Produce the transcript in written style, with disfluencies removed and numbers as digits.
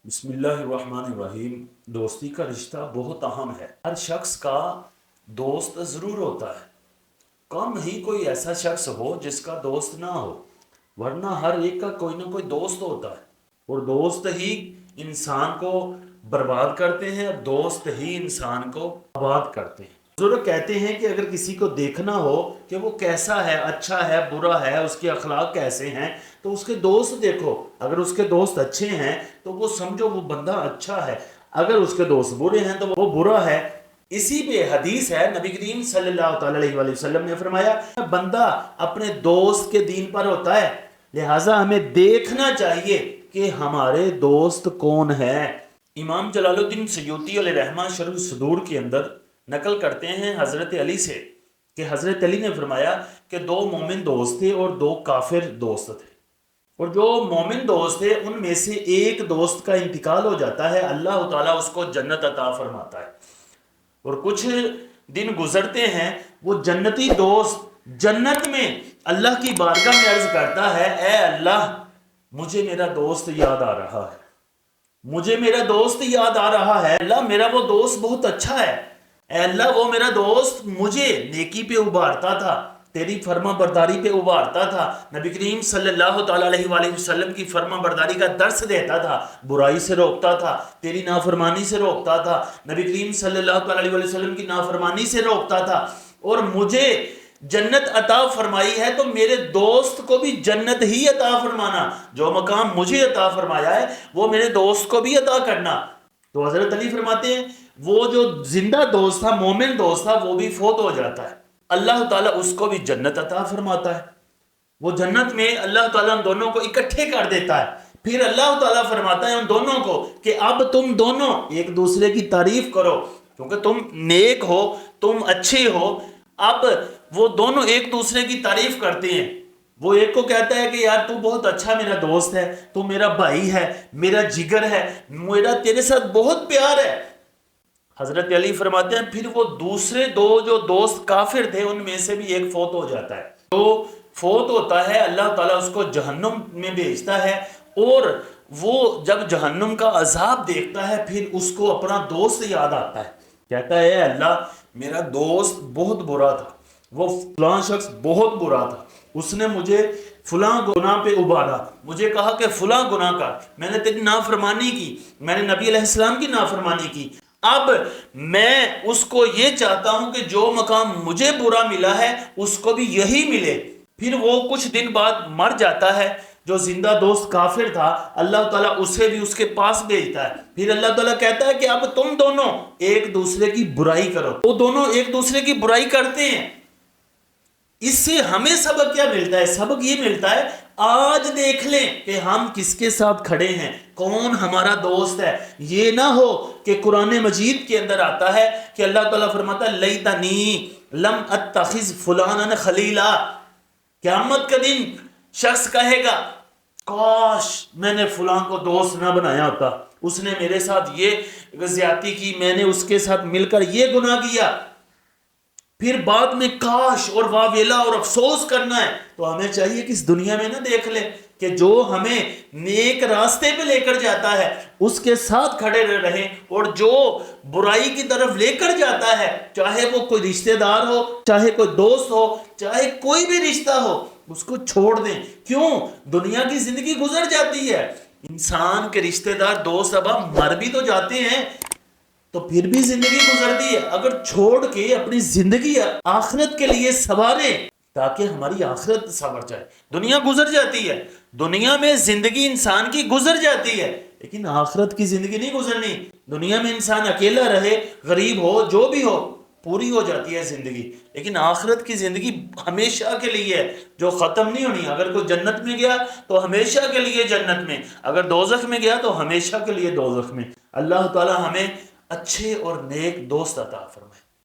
بسم اللہ الرحمن الرحیم۔ دوستی کا رشتہ بہت اہم ہے۔ ہر شخص کا دوست ضرور ہوتا ہے، کم ہی کوئی ایسا شخص ہو جس کا دوست نہ ہو، ورنہ ہر ایک کا کوئی نہ کوئی دوست ہوتا ہے، اور دوست ہی انسان کو برباد کرتے ہیں، دوست ہی انسان کو آباد کرتے ہیں۔ بزرگ کہتے ہیں کہ اگر کسی کو دیکھنا ہو کہ وہ کیسا ہے، اچھا ہے، برا ہے، اس کے اخلاق کیسے ہیں، تو اس کے دوست دیکھو۔ اگر اس کے دوست اچھے ہیں تو وہ سمجھو وہ بندہ اچھا ہے، اگر اس کے دوست برے ہیں تو وہ برا ہے۔ اسی پہ حدیث ہے، نبی کریم صلی اللہ تعالیٰ علیہ وسلم نے فرمایا بندہ اپنے دوست کے دین پر ہوتا ہے، لہٰذا ہمیں دیکھنا چاہیے کہ ہمارے دوست کون ہیں۔ امام جلال الدین سیوطی علیہ رحمہ شرح الصدور کے اندر نقل کرتے ہیں حضرت علی سے کہ حضرت علی نے فرمایا کہ دو مومن دوست تھے اور دو کافر دوست تھے، اور جو مومن دوست تھے ان میں سے ایک دوست کا انتقال ہو جاتا ہے، اللہ تعالیٰ اس کو جنت عطا فرماتا ہے، اور کچھ دن گزرتے ہیں، وہ جنتی دوست جنت میں اللہ کی بارگاہ میں عرض کرتا ہے اے اللہ مجھے میرا دوست یاد آ رہا ہے، مجھے میرا دوست یاد آ رہا ہے، اللہ میرا وہ دوست بہت اچھا ہے، اے اللہ وہ میرا دوست مجھے نیکی پہ ابھارتا تھا، تیری فرما برداری پہ ابھارتا تھا، نبی کریم صلی اللہ تعالیٰ علیہ وآلہ وسلم کی فرما برداری کا درس دیتا تھا، برائی سے روکتا تھا، تیری نافرمانی سے روکتا تھا، نبی کریم صلی اللہ تعالیٰ علیہ وآلہ وسلم کی نافرمانی سے روکتا تھا، اور مجھے جنت عطا فرمائی ہے تو میرے دوست کو بھی جنت ہی عطا فرمانا، جو مقام مجھے عطا فرمایا ہے وہ میرے دوست کو بھی عطا کرنا۔ تو حضرت علی فرماتے ہیں وہ جو زندہ دوست تھا، مومن دوست تھا، وہ بھی فوت ہو جاتا ہے، اللہ تعالیٰ اس کو بھی جنت عطا فرماتا ہے، وہ جنت میں اللہ تعالیٰ ان دونوں کو اکٹھے کر دیتا ہے، پھر اللہ تعالیٰ فرماتا ہے ان دونوں کو کہ اب تم دونوں ایک دوسرے کی تعریف کرو، کیونکہ تم نیک ہو، تم اچھے ہو، اب وہ دونوں ایک دوسرے کی تعریف کرتے ہیں، وہ ایک کو کہتا ہے کہ یار تو بہت اچھا میرا دوست ہے، تو میرا بھائی ہے، میرا جگر ہے، میرا تیرے ساتھ بہت پیار ہے۔ حضرت علی فرماتے ہیں پھر وہ دوسرے دو جو دوست کافر تھے ان میں سے بھی ایک فوت ہو جاتا ہے، جو فوت ہوتا ہے اللہ تعالیٰ اس کو جہنم میں بھیجتا ہے، اور وہ جب جہنم کا عذاب دیکھتا ہے پھر اس کو اپنا دوست یاد آتا ہے، کہتا ہے اے اللہ میرا دوست بہت برا تھا، وہ فلاں شخص بہت برا تھا، اس نے مجھے فلاں گناہ پہ ابھارا، مجھے کہا کہ فلاں گناہ کا میں نے تیری نافرمانی کی، میں نے نبی علیہ السلام کی نافرمانی کی، اب میں اس کو یہ چاہتا ہوں کہ جو مقام مجھے برا ملا ہے اس کو بھی یہی ملے۔ پھر وہ کچھ دن بعد مر جاتا ہے، جو زندہ دوست کافر تھا اللہ تعالیٰ اسے بھی اس کے پاس بھیجتا ہے، پھر اللہ تعالیٰ کہتا ہے کہ اب تم دونوں ایک دوسرے کی برائی کرو، وہ دونوں ایک دوسرے کی برائی کرتے ہیں۔ اس سے ہمیں سبق کیا ملتا ہے؟ سبق یہ ملتا ہے آج دیکھ لیں کہ ہم کس کے ساتھ کھڑے ہیں، کون ہمارا دوست ہے۔ یہ نہ ہو کہ قرآن مجید کے اندر آتا ہے کہ اللہ تعالیٰ فرماتا ہے لیتنی لم اتخذ فلانا خلیلا، قیامت کا دن شخص کہے گا کاش میں نے فلاں کو دوست نہ بنایا ہوتا، اس نے میرے ساتھ یہ زیادتی کی، میں نے اس کے ساتھ مل کر یہ گناہ کیا، پھر بعد میں کاش اور واویلا اور افسوس کرنا ہے۔ تو ہمیں چاہیے کہ اس دنیا میں نہ دیکھ لیں کہ جو ہمیں نیک راستے پہ لے کر جاتا ہے اس کے ساتھ کھڑے رہیں، اور جو برائی کی طرف لے کر جاتا ہے چاہے وہ کوئی رشتہ دار ہو، چاہے کوئی دوست ہو، چاہے کوئی بھی رشتہ ہو، اس کو چھوڑ دیں۔ کیوں؟ دنیا کی زندگی گزر جاتی ہے، انسان کے رشتہ دار دوست اب مر بھی تو جاتے ہیں، تو پھر بھی زندگی گزرتی ہے، اگر چھوڑ کے اپنی زندگی آخرت کے لیے سنواریں تاکہ ہماری آخرت سنور جائے۔ دنیا گزر جاتی ہے، دنیا میں زندگی انسان کی گزر جاتی ہے، لیکن آخرت کی زندگی نہیں گزرنی۔ دنیا میں انسان اکیلا رہے، غریب ہو، جو بھی ہو، پوری ہو جاتی ہے زندگی، لیکن آخرت کی زندگی ہمیشہ کے لیے ہے جو ختم نہیں ہونی۔ اگر کوئی جنت میں گیا تو ہمیشہ کے لیے جنت میں، اگر دوزخ میں گیا تو ہمیشہ کے لیے دوزخ میں۔ اللہ تعالی ہمیں اچھے اور نیک دوست عطا فرمائے۔